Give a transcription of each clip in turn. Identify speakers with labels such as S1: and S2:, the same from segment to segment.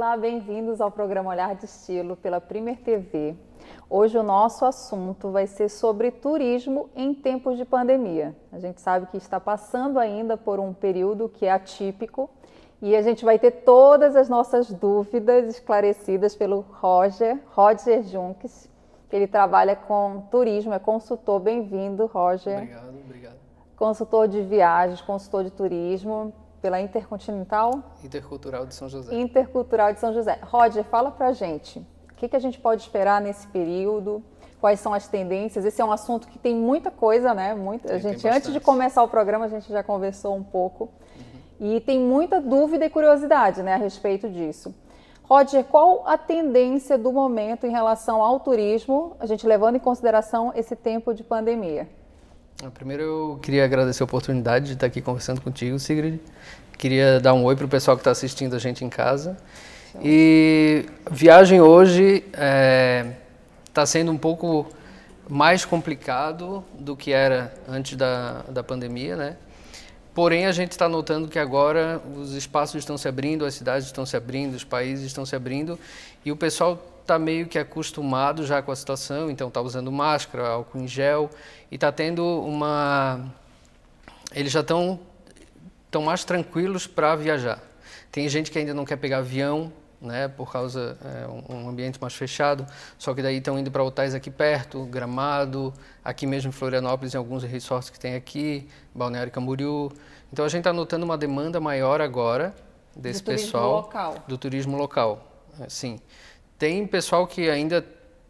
S1: Olá, bem-vindos ao programa Olhar de Estilo pela Premier TV. Hoje o nosso assunto vai ser sobre turismo em tempos de pandemia. A gente sabe que está passando ainda por um período que é atípico e a gente vai ter todas as nossas dúvidas esclarecidas pelo Roger Junques, que ele trabalha com turismo, é consultor. Bem-vindo, Roger.
S2: Obrigado.
S1: Consultor de viagens, consultor de turismo pela Intercontinental?
S2: Intercultural de São José.
S1: Intercultural de São José. Roger, fala pra gente, o que a gente pode esperar nesse período? Quais são as tendências? Esse é um assunto que tem muita coisa, né? A gente, antes de começar o programa, a gente já conversou um pouco. E tem muita dúvida e curiosidade, né, a respeito disso. Roger, qual a tendência do momento em relação ao turismo, a gente levando em consideração esse tempo de pandemia?
S2: Primeiro eu queria agradecer a oportunidade de estar aqui conversando contigo, Sigrid. Queria dar um oi para o pessoal que está assistindo a gente em casa. E viagem hoje está sendo um pouco mais complicado do que era antes da pandemia, né? Porém, a gente está notando que agora os espaços estão se abrindo, as cidades estão se abrindo, os países estão se abrindo e o pessoal está meio que acostumado já com a situação, então está usando máscara, álcool em gel e está tendo eles já estão mais tranquilos para viajar. Tem gente que ainda não quer pegar avião, né, por causa um ambiente mais fechado, só que daí estão indo para hotéis aqui perto, Gramado, aqui mesmo em Florianópolis, em alguns resorts que tem aqui, Balneário Camboriú. Então a gente está notando uma demanda maior agora desse pessoal do turismo local. Sim. Tem pessoal que ainda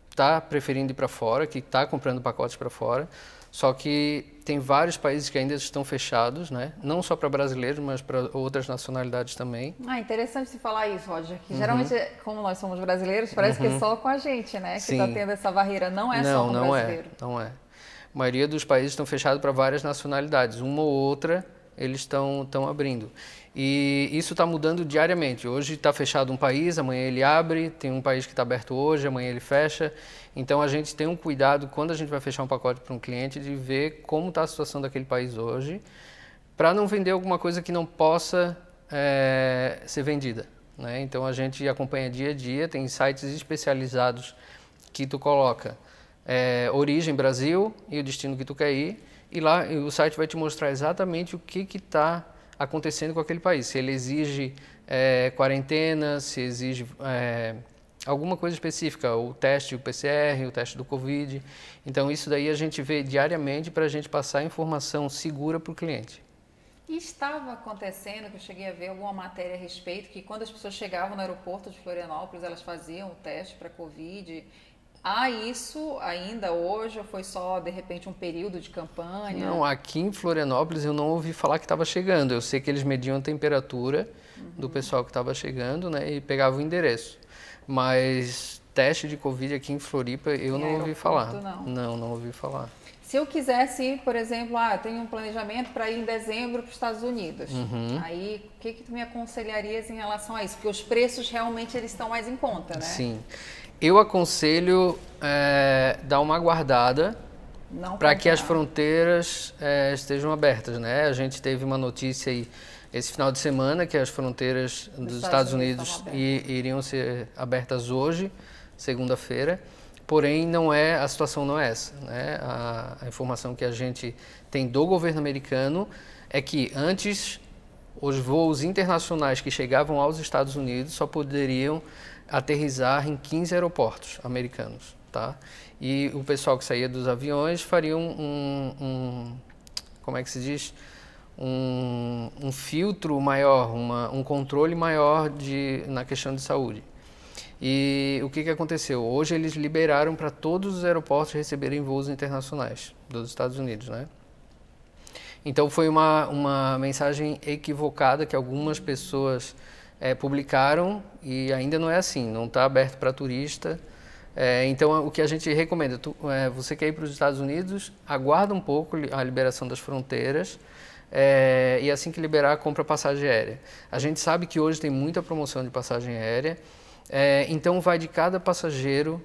S2: está preferindo ir para fora, que está comprando pacotes para fora, só que tem vários países que ainda estão fechados, né? Não só para brasileiros, mas para outras nacionalidades também.
S1: Interessante você falar isso, Roger, que geralmente, como nós somos brasileiros, parece que é só com a gente, né? Que está tendo essa barreira, não é só com o brasileiro.
S2: Não é. A maioria dos países estão fechados para várias nacionalidades, uma ou outra eles estão abrindo. E isso está mudando diariamente. Hoje está fechado um país, amanhã ele abre, tem um país que está aberto hoje, amanhã ele fecha. Então a gente tem um cuidado quando a gente vai fechar um pacote para um cliente de ver como está a situação daquele país hoje, para não vender alguma coisa que não possa ser vendida, né? Então a gente acompanha dia a dia, tem sites especializados que tu coloca origem Brasil e o destino que tu quer ir, e lá o site vai te mostrar exatamente o que está acontecendo com aquele país, se ele exige quarentena, se exige alguma coisa específica, o teste, o PCR, o teste do Covid. Então isso daí a gente vê diariamente para a gente passar informação segura para o cliente.
S1: E estava acontecendo, que eu cheguei a ver alguma matéria a respeito, que quando as pessoas chegavam no aeroporto de Florianópolis, elas faziam o teste para Covid. Há isso ainda hoje ou foi só, de repente, um período de campanha?
S2: Não, aqui em Florianópolis eu não ouvi falar que estava chegando. Eu sei que eles mediam a temperatura do pessoal que estava chegando, né, e pegavam o endereço. Mas teste de Covid aqui em Floripa eu não ouvi falar. Não ouvi falar.
S1: Se eu quisesse ir, por exemplo, eu tenho um planejamento para ir em dezembro para os Estados Unidos. Aí, o que tu me aconselharias em relação a isso? Porque os preços realmente eles estão mais em conta, né?
S2: Sim. Eu aconselho dar uma guardada para que as fronteiras estejam abertas, né? A gente teve uma notícia aí esse final de semana que as fronteiras dos Estados Unidos iriam ser abertas hoje, segunda-feira. Porém, a situação não é essa, né? A informação que a gente tem do governo americano é que antes os voos internacionais que chegavam aos Estados Unidos só poderiam aterrissar em 15 aeroportos americanos, tá? E o pessoal que saía dos aviões faria como é que se diz? Um filtro maior, um controle maior na questão de saúde. E o que aconteceu? Hoje eles liberaram para todos os aeroportos receberem voos internacionais dos Estados Unidos, né? Então foi uma mensagem equivocada que algumas pessoas publicaram e ainda não é assim, não está aberto para turista. Então o que a gente recomenda, você quer ir para os Estados Unidos, aguarda um pouco a liberação das fronteiras e assim que liberar, compra passagem aérea. A gente sabe que hoje tem muita promoção de passagem aérea, então vai de cada passageiro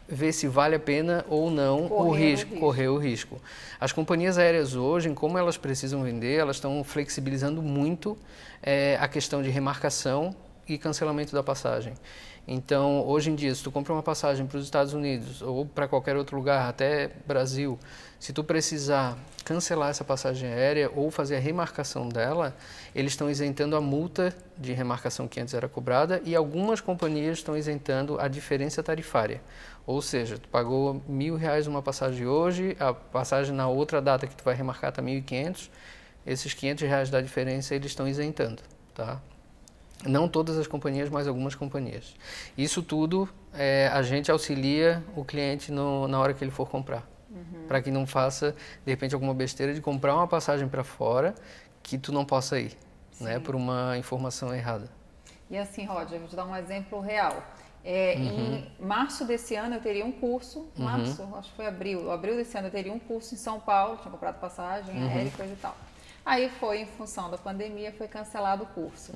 S2: ver se vale a pena ou não correr o risco. As companhias aéreas hoje, como elas precisam vender, elas estão flexibilizando muito a questão de remarcação e cancelamento da passagem. Então, hoje em dia, se tu compra uma passagem para os Estados Unidos ou para qualquer outro lugar, até Brasil, se tu precisar cancelar essa passagem aérea ou fazer a remarcação dela, eles estão isentando a multa de remarcação que antes era cobrada e algumas companhias estão isentando a diferença tarifária. Ou seja, tu pagou R$1.000 uma passagem hoje, a passagem na outra data que tu vai remarcar está R$1.500, esses R$500 da diferença eles estão isentando, tá? Não todas as companhias, mas algumas companhias. Isso tudo a gente auxilia o cliente na hora que ele for comprar. Para que não faça, de repente, alguma besteira de comprar uma passagem para fora que tu não possa ir, né, por uma informação errada.
S1: E assim, Roger, vou te dar um exemplo real. Em março desse ano eu teria um curso, acho que foi abril desse ano eu teria um curso em São Paulo, tinha comprado passagem aérea e coisa e tal. Aí foi, em função da pandemia, foi cancelado o curso.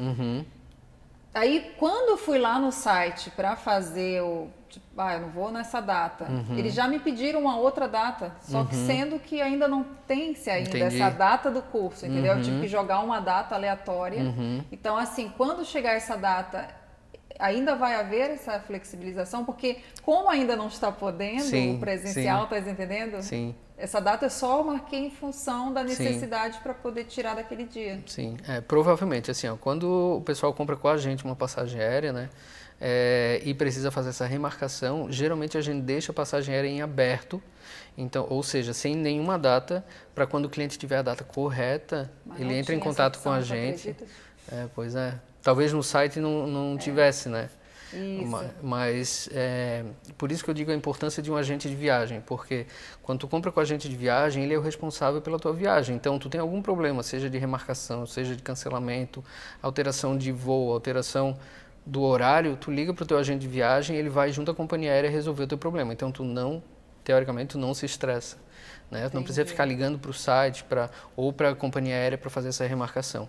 S1: Aí, quando eu fui lá no site para fazer eu não vou nessa data, eles já me pediram uma outra data, só que sendo que ainda não tem-se ainda essa data do curso, entendeu? Eu tive que jogar uma data aleatória. Então, assim, quando chegar essa data, ainda vai haver essa flexibilização, porque como ainda não está podendo o presencial, tá entendendo?
S2: Sim.
S1: Essa data eu só marquei em função da necessidade para poder tirar daquele dia.
S2: Sim, provavelmente, assim, quando o pessoal compra com a gente uma passagem aérea, né, e precisa fazer essa remarcação, geralmente a gente deixa a passagem aérea em aberto, então, ou seja, sem nenhuma data, para quando o cliente tiver a data correta, ele entra em contato com a gente. Pois é. Talvez no site não tivesse, né?
S1: Isso.
S2: Mas por isso que eu digo a importância de um agente de viagem, porque quando tu compra com o agente de viagem, ele é o responsável pela tua viagem. Então, tu tem algum problema, seja de remarcação, seja de cancelamento, alteração de voo, alteração do horário, tu liga para o teu agente de viagem, ele vai junto à companhia aérea resolver o teu problema. Então, teoricamente, tu não se estressa, né? Tu não precisa ficar ligando para o site ou para a companhia aérea para fazer essa remarcação.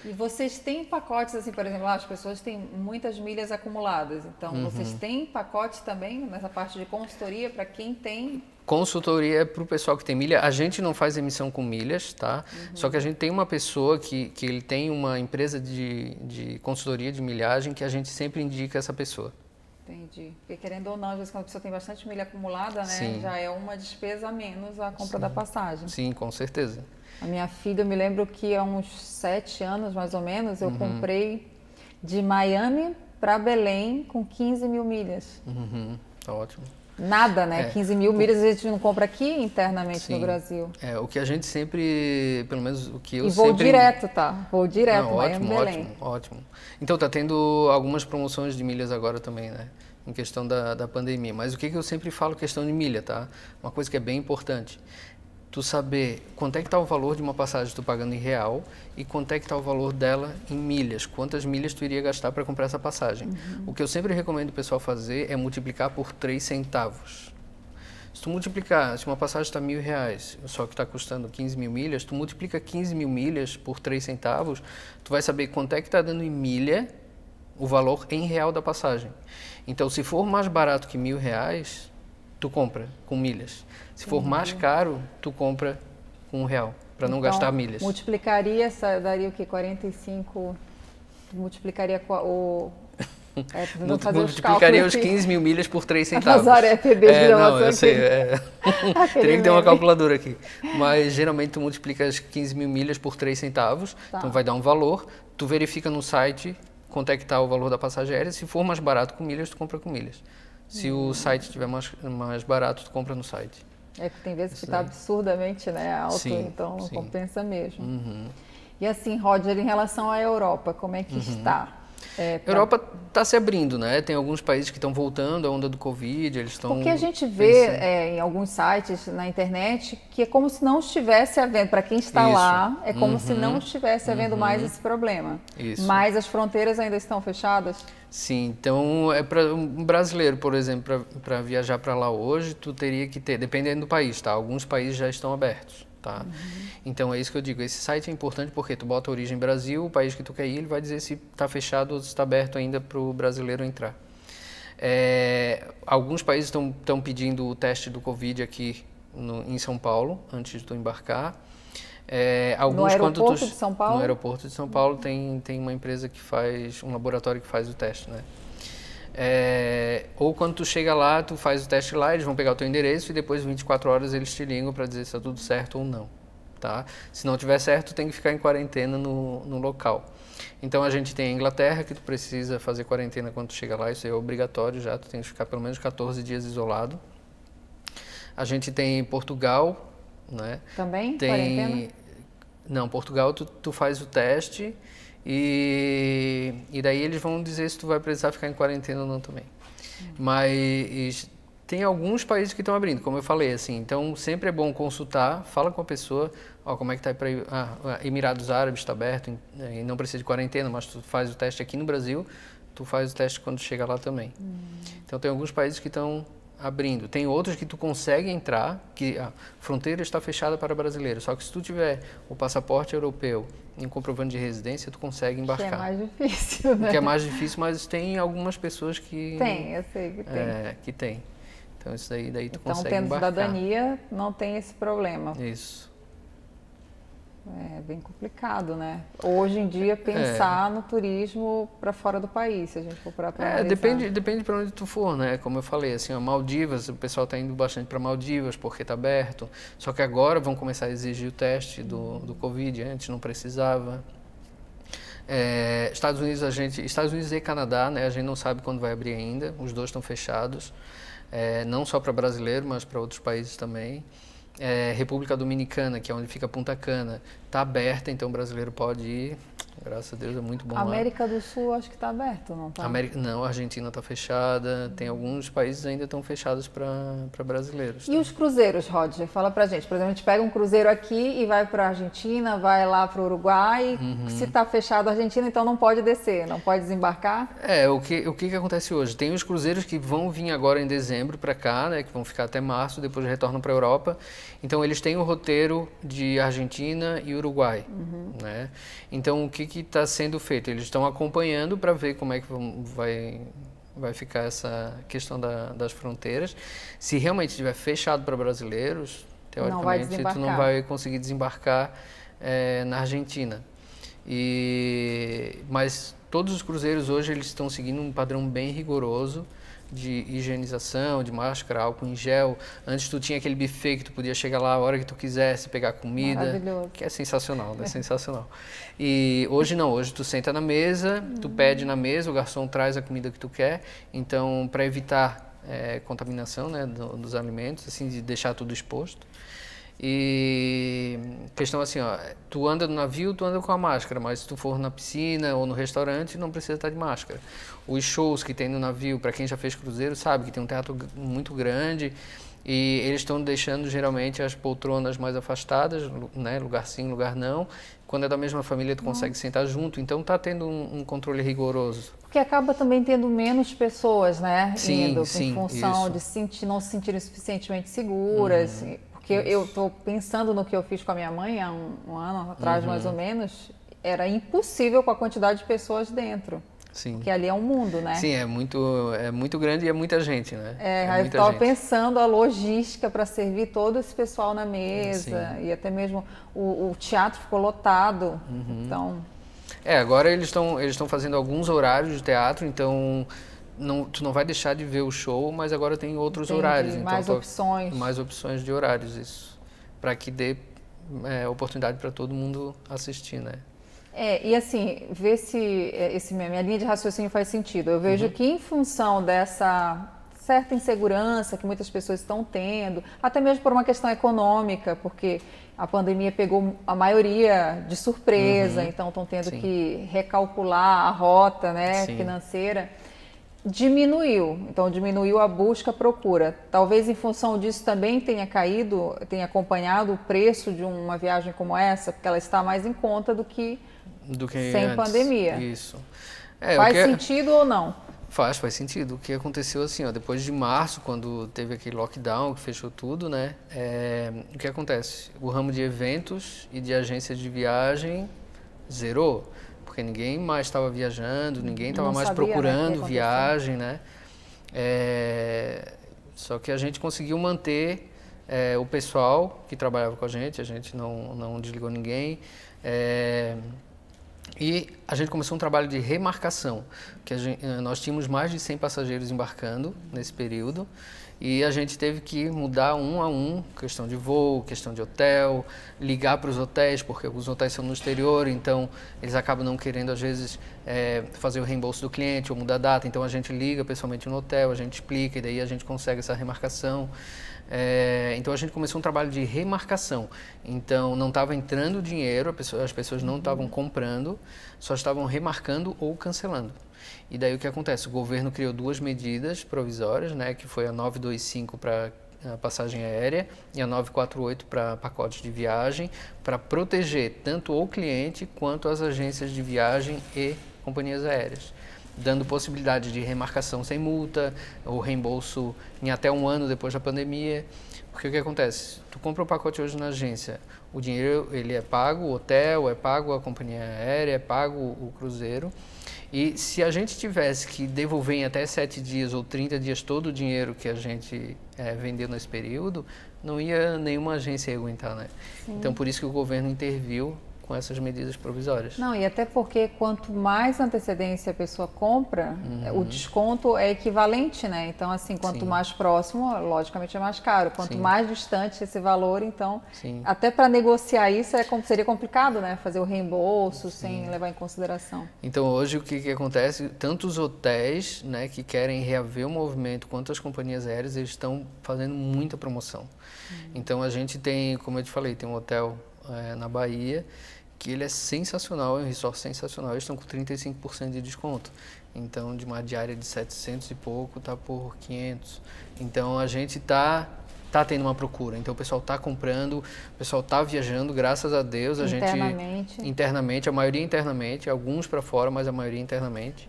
S1: E vocês têm pacotes, assim, por exemplo, as pessoas têm muitas milhas acumuladas, então vocês têm pacotes também nessa parte de consultoria para quem tem?
S2: Consultoria é para o pessoal que tem milha. A gente não faz emissão com milhas, tá? Só que a gente tem uma pessoa que ele tem uma empresa de consultoria de milhagem que a gente sempre indica essa pessoa.
S1: Entendi. Porque querendo ou não, às vezes quando a pessoa tem bastante milha acumulada, né,
S2: Sim.
S1: já é uma despesa a menos a compra da passagem.
S2: Sim, com certeza.
S1: A minha filha, eu me lembro que há uns 7 anos, mais ou menos, eu comprei de Miami para Belém com 15 mil milhas.
S2: Tá ótimo.
S1: Nada, né? 15 mil milhas a gente não compra aqui internamente no Brasil.
S2: O que a gente sempre, pelo menos o que eu
S1: vou
S2: sempre...
S1: direto, tá? Vou direto, Miami, Belém.
S2: Ótimo. Então, tá tendo algumas promoções de milhas agora também, né? Em questão da pandemia. Mas o que eu sempre falo questão de milha, tá? Uma coisa que é bem importante. Tu saber quanto é que está o valor de uma passagem tu pagando em real e quanto é que está o valor dela em milhas, quantas milhas tu iria gastar para comprar essa passagem. O que eu sempre recomendo o pessoal fazer é multiplicar por 3 centavos. Se tu multiplicar, se uma passagem está R$1.000, só que está custando 15 mil milhas, tu multiplica 15 mil milhas por 3 centavos, tu vai saber quanto é que está dando em milha o valor em real da passagem. Então, se for mais barato que R$1.000, tu compra com milhas. Se for mais caro, tu compra com R$1, para não gastar milhas.
S1: Multiplicaria, daria o quê? 45, multiplicaria o...
S2: multiplicaria os 15 mil milhas por 3 centavos.
S1: Nazaré TD,
S2: não, eu sei. Teria que ter uma calculadora aqui. Mas, geralmente, tu multiplica as 15 mil milhas por 3 centavos, então vai dar um valor. Tu verifica no site quanto é que está o valor da passagem aérea. Se for mais barato com milhas, tu compra com milhas. Se o site estiver mais barato, tu compra no site.
S1: Tem vezes que está absurdamente, né, alto, então não compensa mesmo. E assim, Roger, em relação à Europa, como é que está?
S2: A Europa está se abrindo, né? Tem alguns países que estão voltando, a onda do Covid, eles estão...
S1: Porque a gente vê em alguns sites na internet que é como se não estivesse havendo, para quem está lá, é como se não estivesse havendo mais esse problema. Mas as fronteiras ainda estão fechadas?
S2: Sim, então para um brasileiro, por exemplo, para viajar para lá hoje, tu teria que ter, dependendo do país, tá? Alguns países já estão abertos. Tá? Então é isso que eu digo, esse site é importante porque tu bota a origem Brasil, o país que tu quer ir, ele vai dizer se está fechado ou se está aberto ainda para o brasileiro entrar. Alguns países estão pedindo o teste do Covid aqui em São Paulo, antes de tu embarcar.
S1: No aeroporto de São Paulo?
S2: No aeroporto de São Paulo tem uma empresa que faz, um laboratório que faz o teste, né? Ou quando tu chega lá, tu faz o teste lá, eles vão pegar o teu endereço e depois de 24 horas eles te ligam para dizer se está tudo certo ou não, tá? Se não tiver certo, tu tem que ficar em quarentena no local. Então a gente tem a Inglaterra, que tu precisa fazer quarentena quando tu chega lá, isso é obrigatório já, tu tem que ficar pelo menos 14 dias isolado. A gente tem Portugal, né?
S1: Também? Quarentena?
S2: Não, Portugal tu faz o teste e daí eles vão dizer se tu vai precisar ficar em quarentena ou não também. Mas tem alguns países que estão abrindo, como eu falei, assim, então sempre é bom consultar, fala com a pessoa, ó, como é que tá aí para Emirados Árabes está aberto e não precisa de quarentena, mas tu faz o teste aqui no Brasil, tu faz o teste quando chega lá também. Então tem alguns países que estão abrindo. Tem outros que tu consegue entrar, que a fronteira está fechada para brasileiros. Só que se tu tiver o passaporte europeu e um comprovante de residência, tu consegue embarcar.
S1: Que é mais difícil, né?
S2: Que é mais difícil, mas tem algumas pessoas que...
S1: Tem, eu sei que tem.
S2: Que tem. Então isso daí tu
S1: então,
S2: consegue embarcar.
S1: Então, tendo cidadania, não tem esse problema.
S2: Isso.
S1: É bem complicado, né? Hoje em dia, pensar no turismo para fora do país, se a gente for para
S2: depende para onde tu for, né? Como eu falei, assim, Maldivas, o pessoal está indo bastante para Maldivas porque está aberto. Só que agora vão começar a exigir o teste do Covid, antes não precisava. Estados Unidos e Canadá, né? A gente não sabe quando vai abrir ainda, os dois estão fechados. Não só para brasileiro, mas para outros países também. República Dominicana, que é onde fica Punta Cana, está aberta, então o brasileiro pode ir. Graças a Deus, é muito bom
S1: América
S2: lá.
S1: do Sul acho que está aberto, não está?
S2: Não, a Argentina está fechada, tem alguns países ainda estão fechados para brasileiros.
S1: E os cruzeiros, Roger? Fala pra gente. Por exemplo, a gente pega um cruzeiro aqui e vai para a Argentina, vai lá para o Uruguai. Se está fechado a Argentina, então não pode descer, não pode desembarcar?
S2: O que acontece hoje? Tem os cruzeiros que vão vir agora em dezembro para cá, né, que vão ficar até março, depois retornam para a Europa. Então, eles têm o roteiro de Argentina e Uruguai, né? Então, o que está sendo feito? Eles estão acompanhando para ver como é que vai ficar essa questão das fronteiras. Se realmente estiver fechado para brasileiros, teoricamente, tu não vai conseguir desembarcar na Argentina. Mas todos os cruzeiros hoje eles estão seguindo um padrão bem rigoroso de higienização, de máscara, álcool em gel. Antes tu tinha aquele buffet que tu podia chegar lá a hora que tu quisesse, pegar comida, que é sensacional, né? Sensacional. E hoje não, hoje tu senta na mesa, tu pede na mesa, o garçom traz a comida que tu quer. Então, para evitar contaminação, né, dos alimentos, assim, de deixar tudo exposto. E questão assim, ó, tu anda no navio, tu anda com a máscara, mas se tu for na piscina ou no restaurante, não precisa estar de máscara. Os shows que tem no navio, para quem já fez cruzeiro, sabe que tem um teatro muito grande e eles estão deixando geralmente as poltronas mais afastadas, né, lugar sim, lugar não. Quando é da mesma família, tu consegue sentar junto, então tá tendo um controle rigoroso.
S1: Porque acaba também tendo menos pessoas, né,
S2: sim,
S1: em função de não se sentirem suficientemente seguras. Porque eu estou pensando no que eu fiz com a minha mãe há um ano atrás, mais ou menos, era impossível com a quantidade de pessoas dentro.
S2: Sim.
S1: Porque ali é um mundo, né?
S2: Sim, é muito grande e é muita gente, né?
S1: Aí eu estava pensando a logística para servir todo esse pessoal na mesa. E até mesmo o teatro ficou lotado. Então...
S2: agora eles estão fazendo alguns horários de teatro, então... tu não vai deixar de ver o show, mas agora tem outros horários.
S1: Mais opções.
S2: Mais opções de horários, isso. Para que dê oportunidade para todo mundo assistir, né?
S1: E assim, ver se minha linha de raciocínio faz sentido. Eu vejo que em função dessa certa insegurança que muitas pessoas estão tendo, até mesmo por uma questão econômica, porque a pandemia pegou a maioria de surpresa, então estão tendo que recalcular a rota, né, financeira. Diminuiu, então diminuiu a busca, a procura. Talvez em função disso também tenha acompanhado o preço de uma viagem como essa, porque ela está mais em conta do que sem antes. Pandemia.
S2: Isso.
S1: Faz sentido ou não?
S2: Faz sentido. O que aconteceu assim, ó, depois de março, quando teve aquele lockdown, que fechou tudo, né? O que acontece? O ramo de eventos e de agências de viagem zerou. Porque ninguém mais estava viajando, ninguém estava mais procurando viagem, né? Só que a gente conseguiu manter o pessoal que trabalhava com a gente não desligou ninguém. E a gente começou um trabalho de remarcação, que nós tínhamos mais de 100 passageiros embarcando nesse período, e a gente teve que mudar um a um, questão de voo, questão de hotel, ligar para os hotéis, porque os hotéis são no exterior, então eles acabam não querendo, às vezes, fazer o reembolso do cliente ou mudar a data, então a gente liga pessoalmente no hotel, a gente explica, e daí a gente consegue essa remarcação. Então a gente começou um trabalho de remarcação, então não estava entrando dinheiro, as pessoas não estavam comprando, só estavam remarcando ou cancelando. E daí o que acontece? O governo criou 2 medidas provisórias, né, que foi a 925 para a passagem aérea e a 948 para pacotes de viagem, para proteger tanto o cliente quanto as agências de viagem e companhias aéreas, dando possibilidade de remarcação sem multa, ou reembolso em até 1 ano depois da pandemia. Porque o que acontece? Tu compra o pacote hoje na agência, o dinheiro ele é pago, o hotel é pago, a companhia aérea é pago, o cruzeiro. E se a gente tivesse que devolver em até 7 dias ou 30 dias todo o dinheiro que a gente vendeu nesse período, não ia nenhuma agência aguentar, né? Sim. Então, por isso que o governo interviu com essas medidas provisórias.
S1: Não, e até porque quanto mais antecedência a pessoa compra, o desconto é equivalente, né? Então, assim, quanto mais próximo, logicamente é mais caro. Quanto mais distante esse valor, então, até para negociar isso seria complicado, né? Fazer o reembolso sem levar em consideração.
S2: Então, hoje o que acontece? Tanto os hotéis, né, que querem reaver o movimento, quanto as companhias aéreas, eles estão fazendo muita promoção. Então, a gente tem, como eu te falei, tem um hotel na Bahia, que ele é sensacional, é um resort sensacional, eles estão com 35% de desconto. Então, de uma diária de 700 e pouco, tá por 500. Então, a gente tá tendo uma procura. Então, o pessoal tá comprando, o pessoal tá viajando, graças a Deus. Internamente, a maioria internamente, alguns para fora, mas a maioria internamente.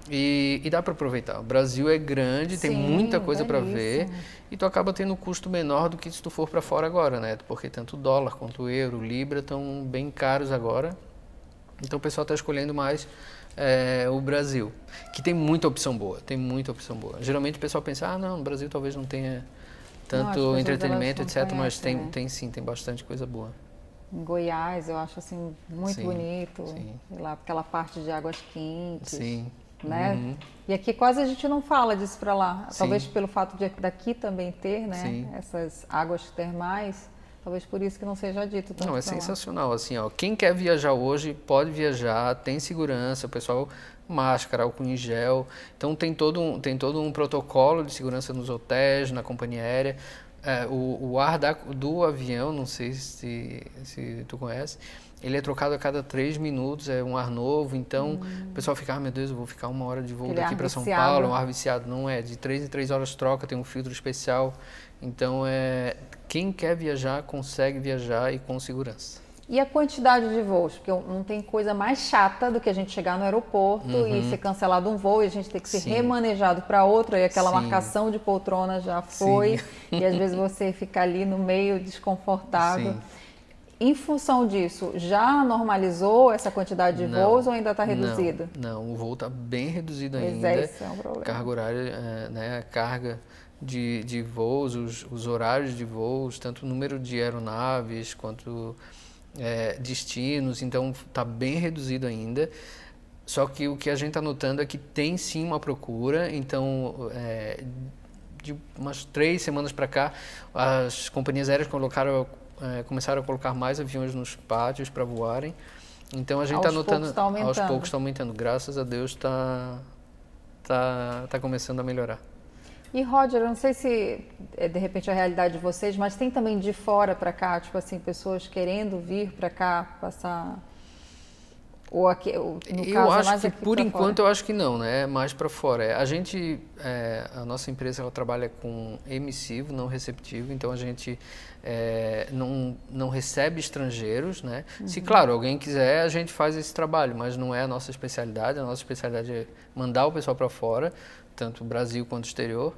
S2: E dá para aproveitar. O Brasil é grande, tem muita coisa para ver, e tu acaba tendo um custo menor do que se tu for para fora agora, né? Porque tanto o dólar quanto o euro, o libra estão bem caros agora. Então o pessoal está escolhendo mais o Brasil, que tem muita opção boa, Geralmente o pessoal pensa, não, no Brasil talvez não tenha tanto entretenimento, etc. Mas tem sim, tem bastante coisa boa.
S1: Em Goiás, eu acho assim muito bonito, sei lá, aquela parte de águas quentes.
S2: Sim.
S1: Né? E aqui quase a gente não fala disso para lá, talvez pelo fato de daqui também ter, né, essas águas termais, talvez por isso que não seja dito tanto.
S2: Não, é sensacional, assim, ó, quem quer viajar hoje pode viajar, tem segurança, o pessoal máscara, álcool em gel, então tem todo um protocolo de segurança nos hotéis, na companhia aérea. O ar do avião, não sei se tu conhece, ele é trocado a cada 3 minutos, é um ar novo, então o pessoal fica, meu Deus, eu vou ficar 1 hora de voo daqui para São Paulo, é um ar viciado. Não é, de 3 em 3 horas troca, tem um filtro especial, então quem quer viajar, consegue viajar e com segurança.
S1: E a quantidade de voos? Porque não tem coisa mais chata do que a gente chegar no aeroporto e ser cancelado um voo e a gente ter que ser remanejado para outro, e aquela marcação de poltrona já foi, e às vezes você fica ali no meio desconfortável. Em função disso, já normalizou essa quantidade de voos ou ainda está reduzido?
S2: Não, o voo está bem reduzido ainda.
S1: Esse é um problema.
S2: Carga horária, né, a carga de voos, os horários de voos, tanto o número de aeronaves quanto destinos, então está bem reduzido ainda. Só que o que a gente está notando é que tem sim uma procura, então de umas 3 semanas para cá, as companhias aéreas começaram a colocar mais aviões nos pátios para voarem. Então a gente está notando, aos poucos está aumentando. Graças a Deus está começando a melhorar.
S1: E Roger, eu não sei se de repente a realidade de vocês, mas tem também de fora para cá, tipo assim, pessoas querendo vir para cá passar, ou aqui, no
S2: eu acho que por enquanto eu acho que não, né? Mais para fora. A nossa empresa ela trabalha com emissivo, não receptivo, então a gente não recebe estrangeiros, né? Se claro alguém quiser, a gente faz esse trabalho, mas não é a nossa especialidade. A nossa especialidade é mandar o pessoal para fora, tanto o Brasil quanto o exterior.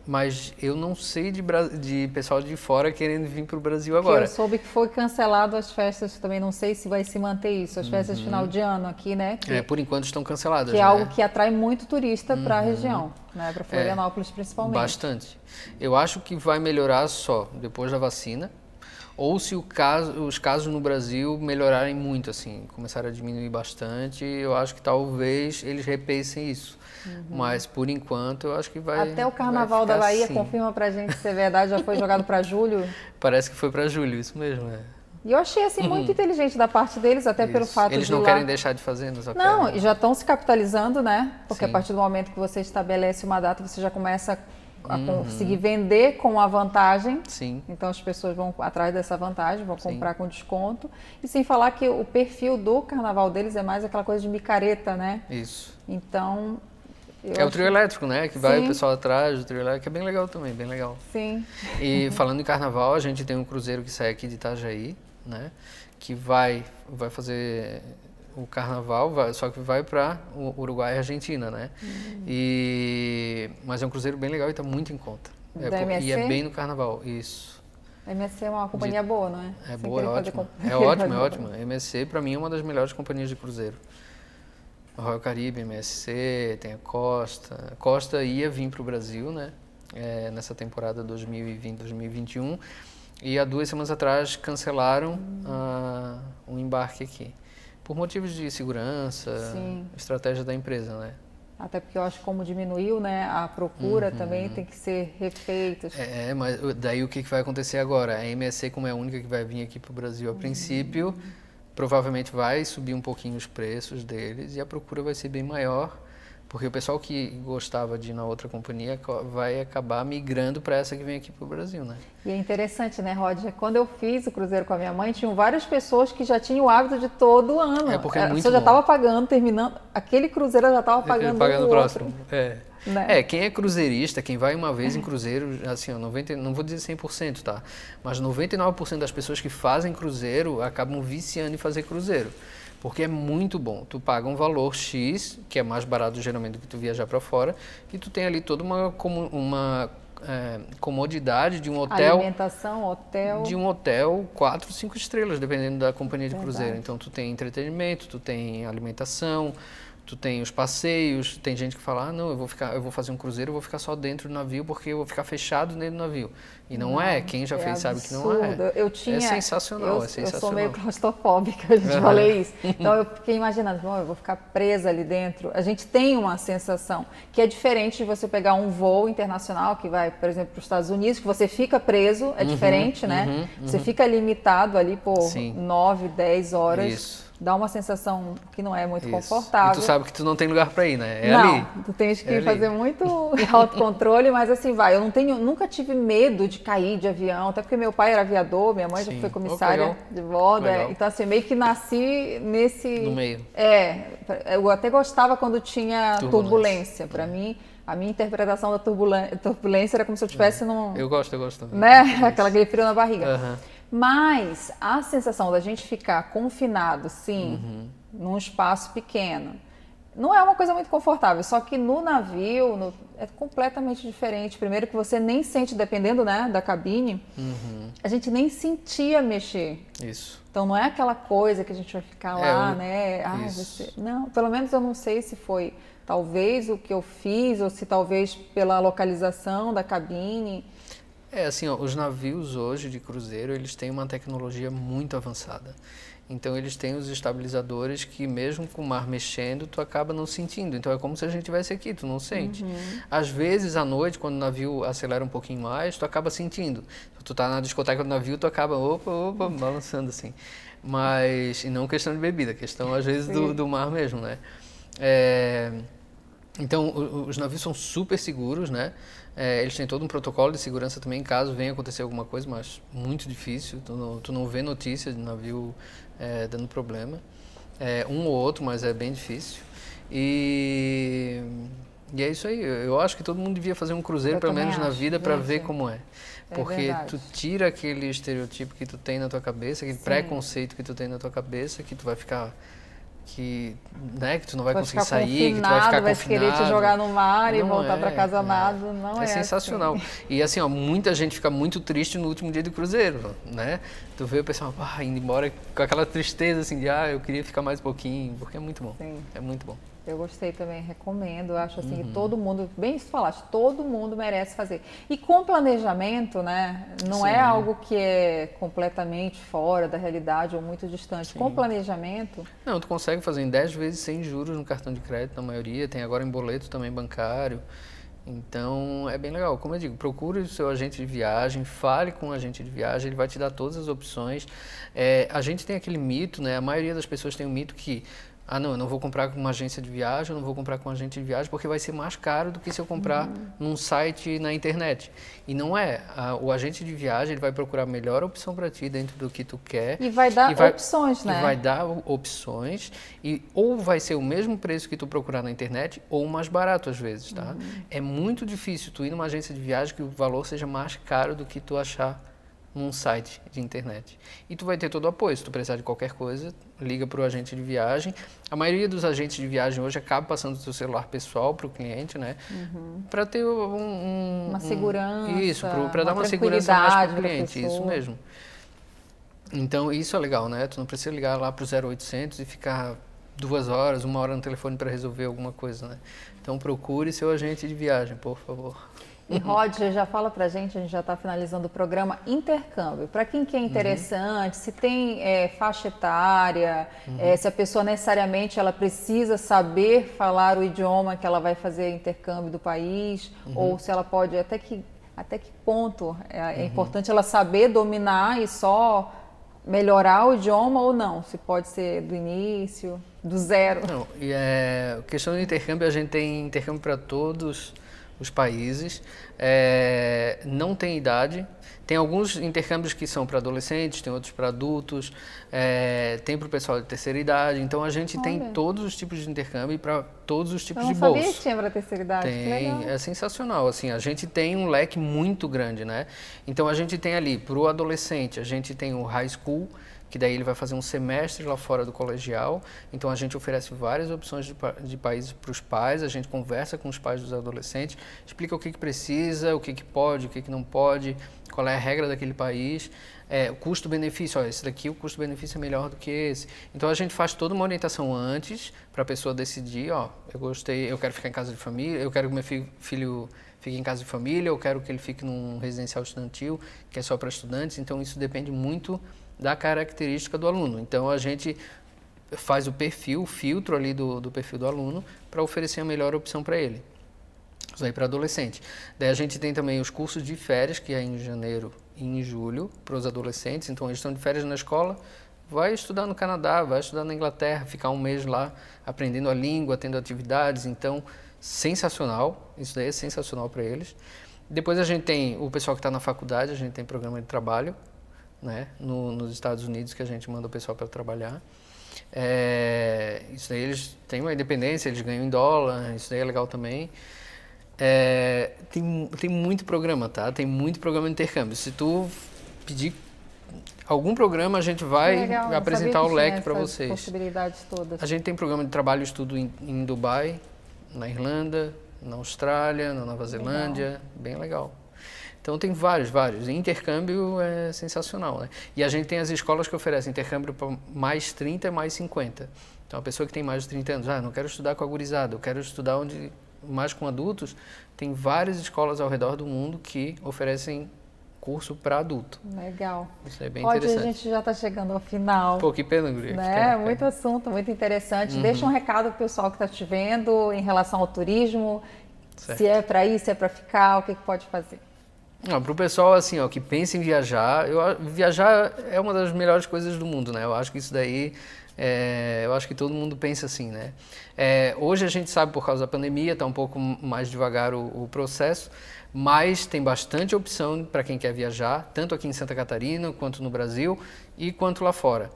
S2: Mas eu não sei de pessoal de fora querendo vir para o Brasil agora.
S1: Eu soube que foi cancelado as festas, também não sei se vai se manter isso, as festas de final de ano aqui, né?
S2: Por enquanto estão canceladas.
S1: Que é algo que atrai muito turista para a região, né? Para Florianópolis principalmente.
S2: Bastante. Eu acho que vai melhorar só depois da vacina, ou se os casos no Brasil melhorarem muito, assim, começarem a diminuir bastante, eu acho que talvez eles repensem isso. Mas, por enquanto, eu acho que vai.
S1: Até o Carnaval da Bahia, assim. Confirma pra gente se é verdade, já foi jogado para julho?
S2: Parece que foi para julho, isso mesmo.
S1: E eu achei assim muito inteligente da parte deles, até pelo fato
S2: eles não querem deixar de fazer,
S1: não, e já estão se capitalizando, né? Porque a partir do momento que você estabelece uma data, você já começa a conseguir vender com a vantagem.
S2: Sim.
S1: Então as pessoas vão atrás dessa vantagem, vão comprar com desconto. E sem falar que o perfil do carnaval deles é mais aquela coisa de micareta, né?
S2: Isso.
S1: Então...
S2: o trio elétrico, né? Que vai o pessoal atrás do trio elétrico, que é bem legal também, bem legal.
S1: Sim.
S2: E falando em carnaval, a gente tem um cruzeiro que sai aqui de Itajaí, né? Que vai fazer o carnaval, só que vai para o Uruguai e Argentina, né? Mas é um cruzeiro bem legal e está muito em conta. E é bem no carnaval, isso.
S1: A MSC é uma companhia boa, não é?
S2: É boa, é ótima. É ótima. A MSC, para mim, é uma das melhores companhias de cruzeiro. A Royal Caribbean, MSC, tem a Costa. Costa ia vir para o Brasil, né? Nessa temporada 2020-2021. E há 2 semanas atrás cancelaram um embarque aqui. Por motivos de segurança, estratégia da empresa, né?
S1: Até porque eu acho que como diminuiu, né, a procura também tem que ser refeita.
S2: Mas daí o que vai acontecer agora? A MSC, como é a única que vai vir aqui para o Brasil a princípio, provavelmente vai subir um pouquinho os preços deles e a procura vai ser bem maior, porque o pessoal que gostava de ir na outra companhia vai acabar migrando para essa que vem aqui para o Brasil, né? E
S1: é interessante, né, Roger? Quando eu fiz o cruzeiro com a minha mãe, tinham várias pessoas que já tinham o hábito de todo ano.
S2: Porque é muito bom.
S1: Já estava pagando, terminando, aquele cruzeiro já estava pagando o
S2: próximo.
S1: Né?
S2: Quem é cruzeirista, quem vai uma vez em cruzeiro, assim, não vou dizer 100%, tá? Mas 99% das pessoas que fazem cruzeiro acabam viciando em fazer cruzeiro. Porque é muito bom. Tu paga um valor X, que é mais barato geralmente do que tu viajar para fora, e tu tem ali toda uma comodidade de um hotel...
S1: Alimentação, hotel...
S2: De um hotel 4, 5 estrelas, dependendo da companhia de cruzeiro. Então tu tem entretenimento, tu tem alimentação... Tu tem os passeios, tem gente que fala, não, eu vou fazer um cruzeiro, eu vou ficar só dentro do navio porque eu vou ficar fechado dentro do navio. E não é, quem já fez sabe que não é. É sensacional, é sensacional.
S1: Eu sou meio claustrofóbica, eu já falei isso. Então eu fiquei imaginando, eu vou ficar presa ali dentro. A gente tem uma sensação que é diferente de você pegar um voo internacional que vai, por exemplo, para os Estados Unidos, que você fica preso, é diferente, né? Você fica limitado ali por 9, 10 horas.
S2: Isso.
S1: Dá uma sensação que não é muito confortável.
S2: E tu sabe que tu não tem lugar para ir, né?
S1: Ali. Tu tens que fazer muito autocontrole, mas assim, eu nunca tive medo de cair de avião, até porque meu pai era aviador, minha mãe já foi comissária de bordo, então assim, meio que nasci
S2: no meio.
S1: Eu até gostava quando tinha turbulência. Para mim, a minha interpretação da turbulência era como se eu estivesse num...
S2: Eu gosto também.
S1: Né? Aquele frio na barriga. Mas a sensação da gente ficar confinado, num espaço pequeno, não é uma coisa muito confortável. Só que no navio é completamente diferente. Primeiro que você nem sente, dependendo, né, da cabine, a gente nem sentia mexer.
S2: Isso.
S1: Então não é aquela coisa que a gente vai ficar lá, né? Não, pelo menos eu não sei se foi talvez o que eu fiz ou se talvez pela localização da cabine.
S2: Assim, os navios hoje de cruzeiro, eles têm uma tecnologia muito avançada. Então, eles têm os estabilizadores que, mesmo com o mar mexendo, tu acaba não sentindo. Então, é como se a gente estivesse aqui, tu não sente. Às vezes, à noite, quando o navio acelera um pouquinho mais, tu acaba sentindo. Tu tá na discoteca do navio, tu acaba, opa, balançando assim. Mas, e não questão de bebida, questão, às vezes, do mar mesmo, né? Então, os navios são super seguros, né? Eles têm todo um protocolo de segurança também, caso venha acontecer alguma coisa, mas muito difícil. Tu não vê notícia de navio dando problema. Um ou outro, mas é bem difícil. E é isso aí. Eu acho que todo mundo devia fazer um cruzeiro, pelo menos na vida, para ver como é. Porque tu tira aquele estereotipo que tu tem na tua cabeça, aquele preconceito que tu tem na tua cabeça, que tu vai ficar né, que tu não vai conseguir sair, que tu vai ficar
S1: vai
S2: confinado.
S1: Querer te jogar no mar e voltar para casa nada, não é
S2: sensacional.
S1: Assim.
S2: E assim, ó, muita gente fica muito triste no último dia do cruzeiro, né? Tu vê o pessoal indo embora com aquela tristeza assim de, eu queria ficar mais um pouquinho, porque é muito bom.
S1: Sim.
S2: É muito bom.
S1: Eu gostei também, recomendo. Eu acho assim que todo mundo, bem isso falaste, todo mundo merece fazer. E com planejamento, né? Não é algo que é completamente fora da realidade ou muito distante. Com planejamento...
S2: Não, tu consegue fazer em 10 vezes sem juros no cartão de crédito, na maioria. Tem agora em boleto também bancário. Então, é bem legal. Como eu digo, procure o seu agente de viagem, fale com o agente de viagem, ele vai te dar todas as opções. A gente tem aquele mito, né? A maioria das pessoas tem o mito que não, eu não vou comprar com uma agência de viagem, eu não vou comprar com um agente de viagem porque vai ser mais caro do que se eu comprar num site na internet. E não é. O agente de viagem ele vai procurar a melhor opção para ti dentro do que tu quer.
S1: E vai dar opções, né?
S2: E vai dar opções e ou vai ser o mesmo preço que tu procurar na internet ou mais barato às vezes, tá? É muito difícil tu ir numa agência de viagem que o valor seja mais caro do que tu achar num site de internet. E tu vai ter todo o apoio. Se tu precisar de qualquer coisa, liga para o agente de viagem. A maioria dos agentes de viagem hoje acaba passando o seu celular pessoal para o cliente, né? Para ter
S1: uma segurança.
S2: Isso, para dar uma segurança mais para o cliente. Isso mesmo. Então, isso é legal, né? Tu não precisa ligar lá para o 0800 e ficar 2 horas, 1 hora no telefone para resolver alguma coisa, né? Então, procure seu agente de viagem, por favor.
S1: E Roger, já fala pra gente, a gente já está finalizando o programa, intercâmbio. Para quem que é interessante, se tem faixa etária, se a pessoa necessariamente ela precisa saber falar o idioma que ela vai fazer intercâmbio do país, ou se ela pode, até que ponto é importante ela saber dominar e só melhorar o idioma ou não? Se pode ser do início, do zero?
S2: Não, questão do intercâmbio, a gente tem intercâmbio para todos os países, não tem idade, tem alguns intercâmbios que são para adolescentes, tem outros para adultos, tem para o pessoal de terceira idade, então a gente tem todos os tipos de intercâmbio e para todos os tipos de bolsa.
S1: Eu não sabia que tinha para terceira idade,
S2: tem, é sensacional, assim, a gente tem um leque muito grande, né? Então a gente tem ali, para o adolescente, a gente tem o high school, que daí ele vai fazer um semestre lá fora do colegial, então a gente oferece várias opções de países para os pais, a gente conversa com os pais dos adolescentes, explica o que precisa, o que pode, o que não pode, qual é a regra daquele país, o custo-benefício, esse daqui o custo-benefício é melhor do que esse. Então a gente faz toda uma orientação antes para a pessoa decidir, eu gostei, eu quero ficar em casa de família, eu quero que meu filho fique em casa de família, eu quero que ele fique num residencial estudantil, que é só para estudantes, então isso depende muito da característica do aluno. Então, a gente faz o filtro ali do perfil do aluno para oferecer a melhor opção para ele. Isso aí para adolescente. Daí a gente tem também os cursos de férias, que é em janeiro e em julho, para os adolescentes. Então, eles estão de férias na escola, vai estudar no Canadá, vai estudar na Inglaterra, ficar 1 mês lá aprendendo a língua, tendo atividades. Então, sensacional. Isso daí é sensacional para eles. Depois a gente tem o pessoal que está na faculdade, a gente tem programa de trabalho, né, nos Estados Unidos, que a gente manda o pessoal para trabalhar. Isso daí eles têm uma independência, eles ganham em dólar, isso daí é legal também. Tem muito programa, tá? Tem muito programa de intercâmbio. Se tu pedir algum programa, a gente vai apresentar o leque para vocês.
S1: Possibilidades todas.
S2: A gente tem programa de trabalho e estudo em Dubai, na Irlanda, na Austrália, na Nova Zelândia, bem legal. Então tem vários. Intercâmbio é sensacional, né? E a gente tem as escolas que oferecem intercâmbio para mais 30 e mais 50. Então a pessoa que tem mais de 30 anos, não quero estudar com a gurizada, eu quero estudar mais com adultos, tem várias escolas ao redor do mundo que oferecem curso para adulto.
S1: Legal.
S2: Isso é bem interessante.
S1: A gente já está chegando ao final.
S2: Pô, que pena, guria.
S1: Né? Muito assunto, muito interessante. Deixa um recado para o pessoal que está te vendo em relação ao turismo, se é para ir, se é para ficar, o que pode fazer.
S2: Para o pessoal assim, que pensa em viajar, viajar é uma das melhores coisas do mundo, né? Eu acho que isso daí, eu acho que todo mundo pensa assim, né? Hoje a gente sabe, por causa da pandemia, está um pouco mais devagar o processo, mas tem bastante opção para quem quer viajar, tanto aqui em Santa Catarina, quanto no Brasil e quanto lá fora.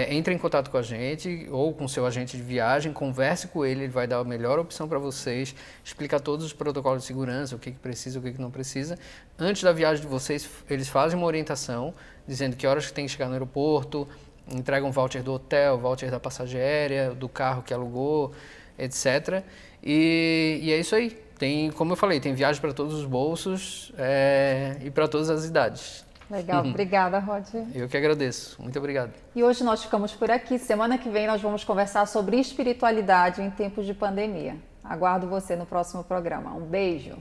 S2: Entre em contato com a gente ou com o seu agente de viagem, converse com ele, ele vai dar a melhor opção para vocês, explicar todos os protocolos de segurança, o que precisa, o que não precisa. Antes da viagem de vocês, eles fazem uma orientação, dizendo que horas que tem que chegar no aeroporto, entregam voucher do hotel, voucher da passagem aérea, do carro que alugou, etc. E é isso aí. Tem, como eu falei, tem viagem para todos os bolsos e para todas as idades.
S1: Legal, obrigada, Roger.
S2: Eu que agradeço, muito obrigado.
S1: E hoje nós ficamos por aqui. Semana que vem nós vamos conversar sobre espiritualidade em tempos de pandemia. Aguardo você no próximo programa. Um beijo.